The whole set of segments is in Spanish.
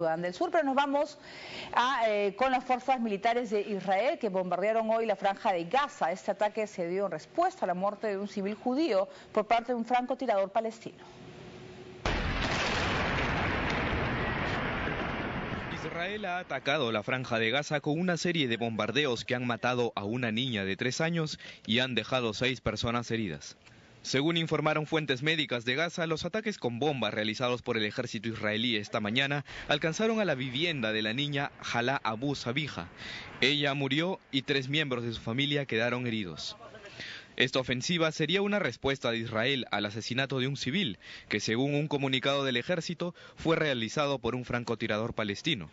Sudán del Sur, pero nos vamos con las fuerzas militares de Israel que bombardearon hoy la franja de Gaza. Este ataque se dio en respuesta a la muerte de un civil judío por parte de un francotirador palestino. Israel ha atacado la franja de Gaza con una serie de bombardeos que han matado a una niña de 3 años y han dejado 6 personas heridas. Según informaron fuentes médicas de Gaza, los ataques con bombas realizados por el ejército israelí esta mañana alcanzaron a la vivienda de la niña Hala Abu Sabija. Ella murió y 3 miembros de su familia quedaron heridos. Esta ofensiva sería una respuesta de Israel al asesinato de un civil, que según un comunicado del ejército fue realizado por un francotirador palestino.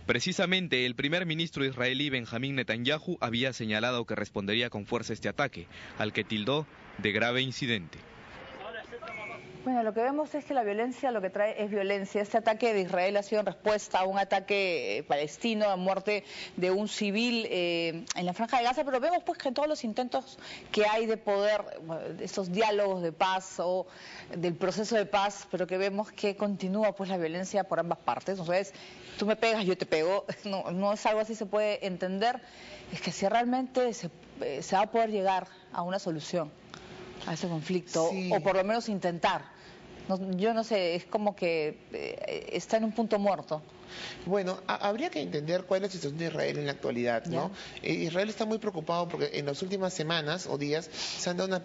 Precisamente el primer ministro israelí Benjamín Netanyahu había señalado que respondería con fuerza a este ataque, al que tildó de grave incidente. Bueno, lo que vemos es que la violencia lo que trae es violencia. Este ataque de Israel ha sido en respuesta a un ataque palestino, a muerte de un civil en la franja de Gaza, pero vemos pues que en todos los intentos que hay de poder, estos diálogos de paz o del proceso de paz, pero que vemos que continúa pues la violencia por ambas partes. Entonces, tú me pegas, yo te pego, no es algo así, se puede entender. Es que si realmente se va a poder llegar a una solución a ese conflicto, sí, o por lo menos intentar. Yo no sé, es como que está en un punto muerto. Bueno, habría que entender cuál es la situación de Israel en la actualidad, ¿no? Israel está muy preocupado porque en las últimas semanas o días se han dado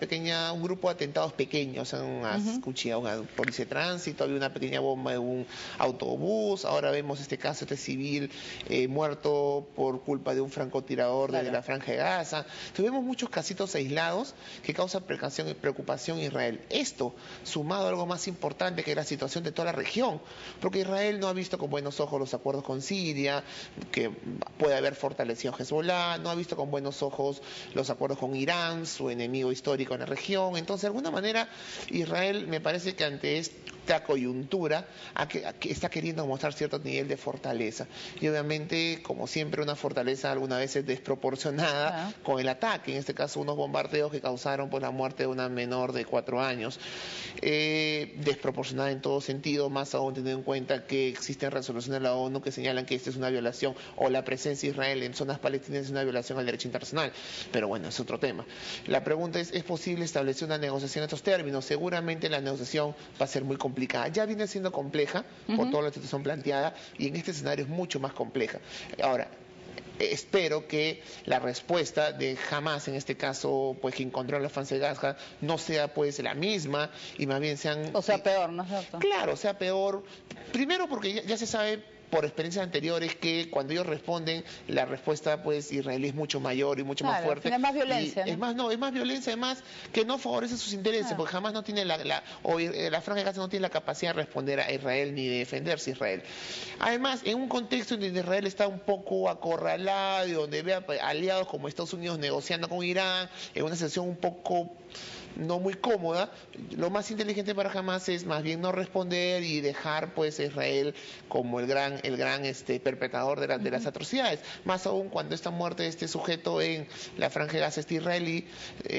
un grupo de atentados pequeños, han escuchado a una policía de tránsito, había una pequeña bomba en un autobús, ahora vemos este caso, este civil muerto por culpa de un francotirador desde la franja de Gaza. Entonces vemos muchos casitos aislados que causan preocupación en Israel. Esto, sumado a algo más importante que es la situación de toda la región, porque Israel no ha visto con buenos ojos los acuerdos con Siria, que puede haber fortalecido Hezbollah, no ha visto con buenos ojos los acuerdos con Irán, su enemigo histórico en la región. Entonces, de alguna manera, Israel me parece que ante esta coyuntura que está queriendo mostrar cierto nivel de fortaleza. Y obviamente, como siempre, una fortaleza algunas veces desproporcionada con el ataque, en este caso unos bombardeos que causaron pues, la muerte de una menor de 4 años. Desproporcionada en todo sentido, más aún teniendo en cuenta que existen resoluciones de la ONU que señalan que esta es una violación, o la presencia de Israel en zonas palestinas es una violación al derecho internacional. Pero bueno, es otro tema. La pregunta ¿es posible establecer una negociación en estos términos? Seguramente la negociación va a ser muy complicada. Ya viene siendo compleja por toda la situación planteada y en este escenario es mucho más compleja. Ahora, espero que la respuesta de Hamas, en este caso, pues que encontró la franja de Gaza, no sea pues la misma y más bien sean... O sea, peor, ¿no es cierto? Claro, sea peor. Primero porque ya se sabe por experiencias anteriores que cuando ellos responden, la respuesta pues israelí es mucho mayor y mucho más fuerte. Es más violencia, ¿no? Es más violencia, además que no favorece sus intereses, porque jamás no tiene la franja de Gaza no tiene la capacidad de responder a Israel ni de defenderse a Israel. Además, en un contexto en donde Israel está un poco acorralado y donde ve aliados como Estados Unidos negociando con Irán, en una situación un poco no muy cómoda, lo más inteligente para Hamas es más bien no responder y dejar pues a Israel como el gran perpetrador de las atrocidades. Más aún cuando esta muerte de este sujeto en la franja de Gaza, este israelí,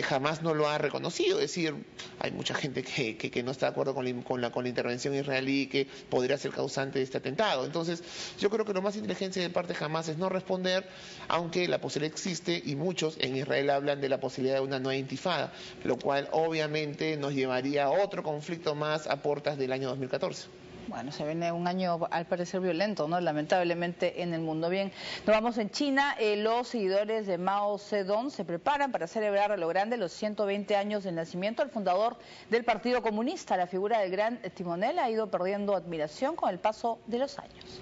Hamas no lo ha reconocido. Es decir, hay mucha gente que no está de acuerdo con la intervención israelí que podría ser causante de este atentado. Entonces, yo creo que lo más inteligente de parte de Hamas es no responder, aunque la posibilidad existe y muchos en Israel hablan de la posibilidad de una nueva intifada, lo cual obviamente nos llevaría a otro conflicto más a puertas del año 2014. Bueno, se viene un año al parecer violento, ¿no? Lamentablemente en el mundo. Bien, nos vamos en China. Los seguidores de Mao Zedong se preparan para celebrar a lo grande los 120 años del nacimiento del fundador del Partido Comunista. La figura del gran timonel ha ido perdiendo admiración con el paso de los años.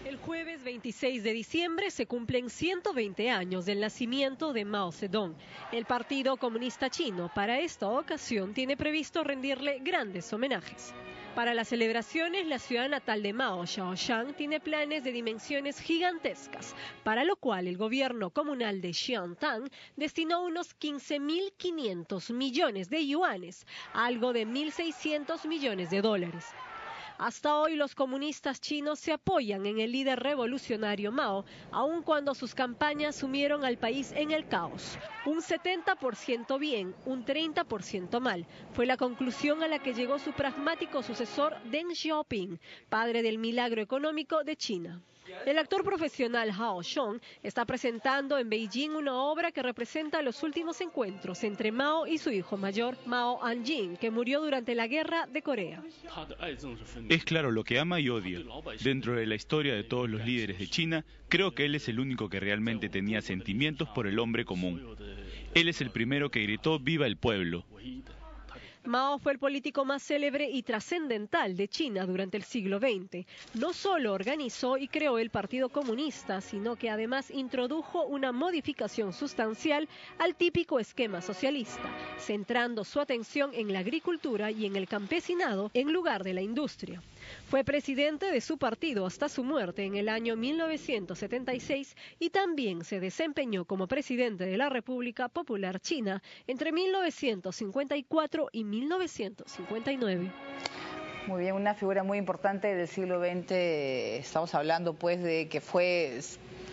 El jueves 26 de diciembre se cumplen 120 años del nacimiento de Mao Zedong. El Partido Comunista Chino para esta ocasión tiene previsto rendirle grandes homenajes. Para las celebraciones, la ciudad natal de Mao, Shaoxiang, tiene planes de dimensiones gigantescas, para lo cual el gobierno comunal de Xiantang destinó unos 15.500 millones de yuanes, algo de 1.600 millones de dólares. Hasta hoy los comunistas chinos se apoyan en el líder revolucionario Mao, aun cuando sus campañas sumieron al país en el caos. Un 70% bien, un 30% mal. Fue la conclusión a la que llegó su pragmático sucesor Deng Xiaoping, padre del milagro económico de China. El actor profesional Hao Xiong está presentando en Beijing una obra que representa los últimos encuentros entre Mao y su hijo mayor, Mao Anjing, que murió durante la Guerra de Corea. Es claro lo que ama y odia. Dentro de la historia de todos los líderes de China, creo que él es el único que realmente tenía sentimientos por el hombre común. Él es el primero que gritó ¡Viva el pueblo! Mao fue el político más célebre y trascendental de China durante el siglo XX. No solo organizó y creó el Partido Comunista, sino que además introdujo una modificación sustancial al típico esquema socialista, centrando su atención en la agricultura y en el campesinado en lugar de la industria. Fue presidente de su partido hasta su muerte en el año 1976 y también se desempeñó como presidente de la República Popular China entre 1954 y 1959. Muy bien, una figura muy importante del siglo XX, estamos hablando pues de que fue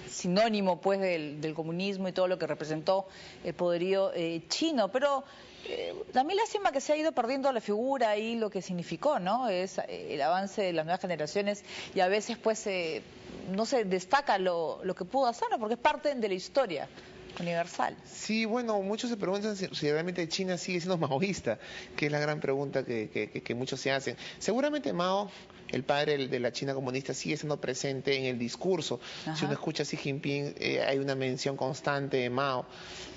sinónimo pues del comunismo y todo lo que representó el poderío chino, pero también lástima que se ha ido perdiendo la figura y lo que significó, ¿no? Es el avance de las nuevas generaciones y a veces pues no se destaca lo que pudo hacer, ¿no? Porque es parte de la historia universal. Sí, bueno, muchos se preguntan si realmente China sigue siendo maoísta, que es la gran pregunta que muchos se hacen. Seguramente Mao, el padre de la China comunista, sigue siendo presente en el discurso. Ajá. Si uno escucha a Xi Jinping, hay una mención constante de Mao.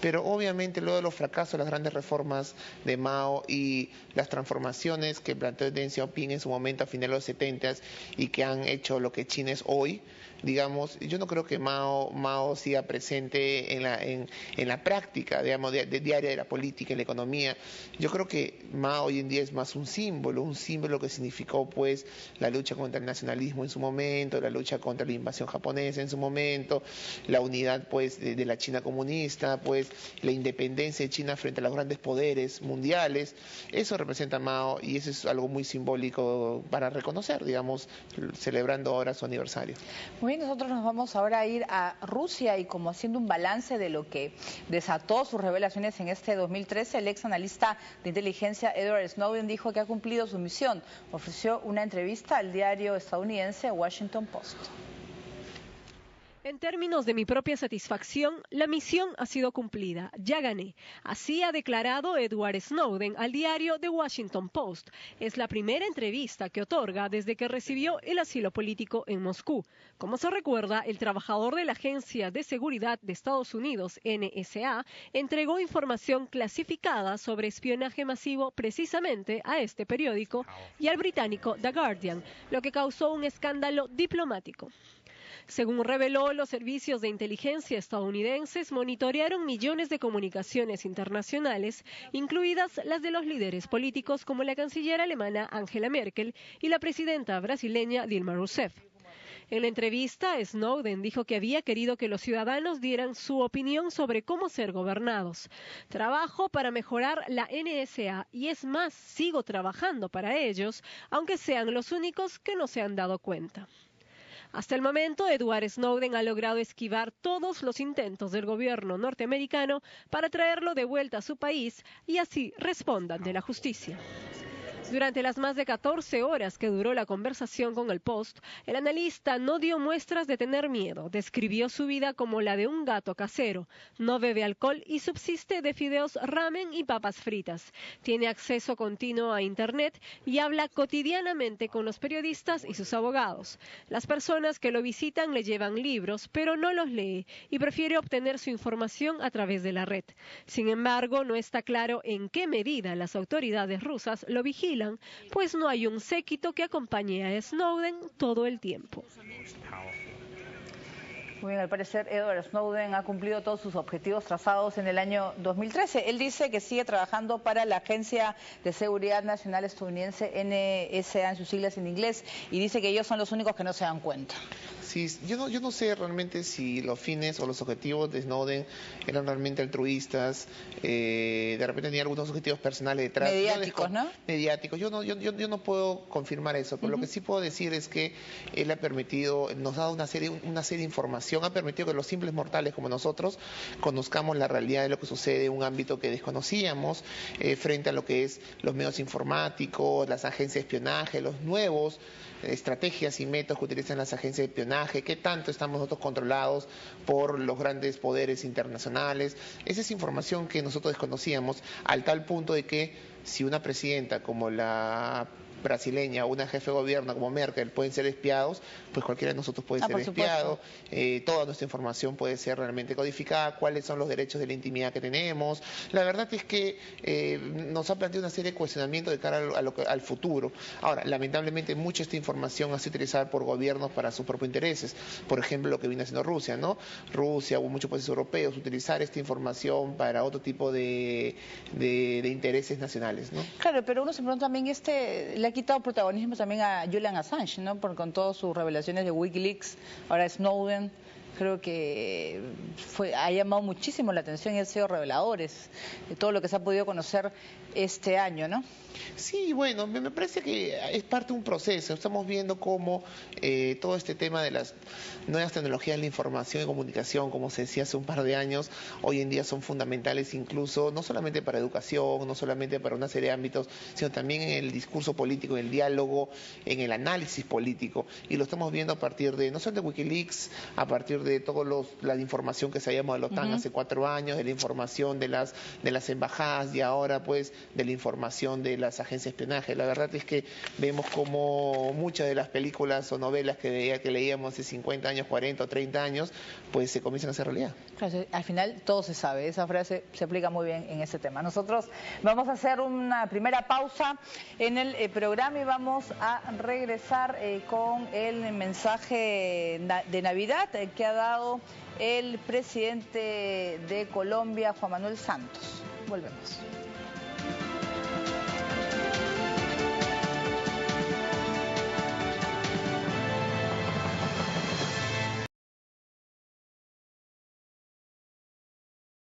Pero obviamente luego de los fracasos, las grandes reformas de Mao y las transformaciones que planteó Deng Xiaoping en su momento a finales de los 70 y que han hecho lo que China es hoy, digamos, yo no creo que Mao siga presente en la práctica, digamos, diaria de la política, en la economía. Yo creo que Mao hoy en día es más un símbolo que significó pues la lucha contra el nacionalismo en su momento, la lucha contra la invasión japonesa en su momento, la unidad pues de la China comunista, pues la independencia de China frente a los grandes poderes mundiales. Eso representa Mao y eso es algo muy simbólico para reconocer, digamos, celebrando ahora su aniversario. Muy bien, nosotros nos vamos ahora a ir a Rusia y como haciendo un balance de lo que desató sus revelaciones en este 2013, el ex analista de inteligencia Edward Snowden dijo que ha cumplido su misión. Ofreció una entrevista al diario estadounidense Washington Post. En términos de mi propia satisfacción, la misión ha sido cumplida. Ya gané. Así ha declarado Edward Snowden al diario The Washington Post. Es la primera entrevista que otorga desde que recibió el asilo político en Moscú. Como se recuerda, el trabajador de la Agencia de Seguridad de Estados Unidos, NSA, entregó información clasificada sobre espionaje masivo precisamente a este periódico y al británico The Guardian, lo que causó un escándalo diplomático. Según reveló, los servicios de inteligencia estadounidenses monitorearon millones de comunicaciones internacionales, incluidas las de los líderes políticos como la canciller alemana Angela Merkel y la presidenta brasileña Dilma Rousseff. En la entrevista, Snowden dijo que había querido que los ciudadanos dieran su opinión sobre cómo ser gobernados. Trabajo para mejorar la NSA y es más, sigo trabajando para ellos, aunque sean los únicos que no se han dado cuenta. Hasta el momento, Edward Snowden ha logrado esquivar todos los intentos del gobierno norteamericano para traerlo de vuelta a su país y así responda ante la justicia. Durante las más de 14 horas que duró la conversación con el Post, el analista no dio muestras de tener miedo. Describió su vida como la de un gato casero. No bebe alcohol y subsiste de fideos ramen y papas fritas. Tiene acceso continuo a Internet y habla cotidianamente con los periodistas y sus abogados. Las personas que lo visitan le llevan libros, pero no los lee y prefiere obtener su información a través de la red. Sin embargo, no está claro en qué medida las autoridades rusas lo vigilan, pues no hay un séquito que acompañe a Snowden todo el tiempo. Muy bien, al parecer Edward Snowden ha cumplido todos sus objetivos trazados en el año 2013. Él dice que sigue trabajando para la Agencia de Seguridad Nacional estadounidense, NSA en sus siglas en inglés, y dice que ellos son los únicos que no se dan cuenta. Sí, yo no sé realmente si los fines o los objetivos de Snowden eran realmente altruistas, de repente tenía algunos objetivos personales detrás. Mediáticos, ¿no? Mediáticos. Yo no puedo confirmar eso, pero lo que sí puedo decir es que él ha permitido, nos ha dado una serie de información, ha permitido que los simples mortales como nosotros conozcamos la realidad de lo que sucede en un ámbito que desconocíamos, frente a lo que es los medios informáticos, las agencias de espionaje, los nuevos estrategias y métodos que utilizan las agencias de espionaje, qué tanto estamos nosotros controlados por los grandes poderes internacionales. Esa es información que nosotros desconocíamos, al tal punto de que si una presidenta como la brasileña o una jefe de gobierno como Merkel pueden ser espiados, pues cualquiera de nosotros puede ser espiado, toda nuestra información puede ser realmente codificada, cuáles son los derechos de la intimidad que tenemos. La verdad es que nos ha planteado una serie de cuestionamientos de cara al futuro. Ahora, lamentablemente mucha esta información ha sido utilizada por gobiernos para sus propios intereses. Por ejemplo, lo que viene haciendo Rusia, ¿no? Rusia o muchos países europeos utilizar esta información para otro tipo de intereses nacionales, ¿no? Claro, pero uno se pregunta también, le ha quitado protagonismo también a Julian Assange, ¿no? Con todas sus revelaciones de Wikileaks, ahora Snowden. Creo que ha llamado muchísimo la atención y han sido reveladores de todo lo que se ha podido conocer este año, ¿no? Sí, bueno, me parece que es parte de un proceso. Estamos viendo cómo todo este tema de las nuevas tecnologías de la información y comunicación, como se decía hace un par de años, hoy en día son fundamentales incluso, no solamente para educación, no solamente para una serie de ámbitos, sino también en el discurso político, en el diálogo, en el análisis político. Y lo estamos viendo a partir de, no solo de Wikileaks, a partir de toda la información que sabíamos de la OTAN hace 4 años, de la información de las embajadas y ahora pues de la información de las agencias de espionaje. La verdad es que vemos como muchas de las películas o novelas que leíamos hace 50 años, 40 o 30 años, pues se comienzan a hacer realidad. Claro, al final todo se sabe, esa frase se aplica muy bien en este tema. Nosotros vamos a hacer una primera pausa en el programa y vamos a regresar con el mensaje de Navidad que ha dado el presidente de Colombia, Juan Manuel Santos. Volvemos.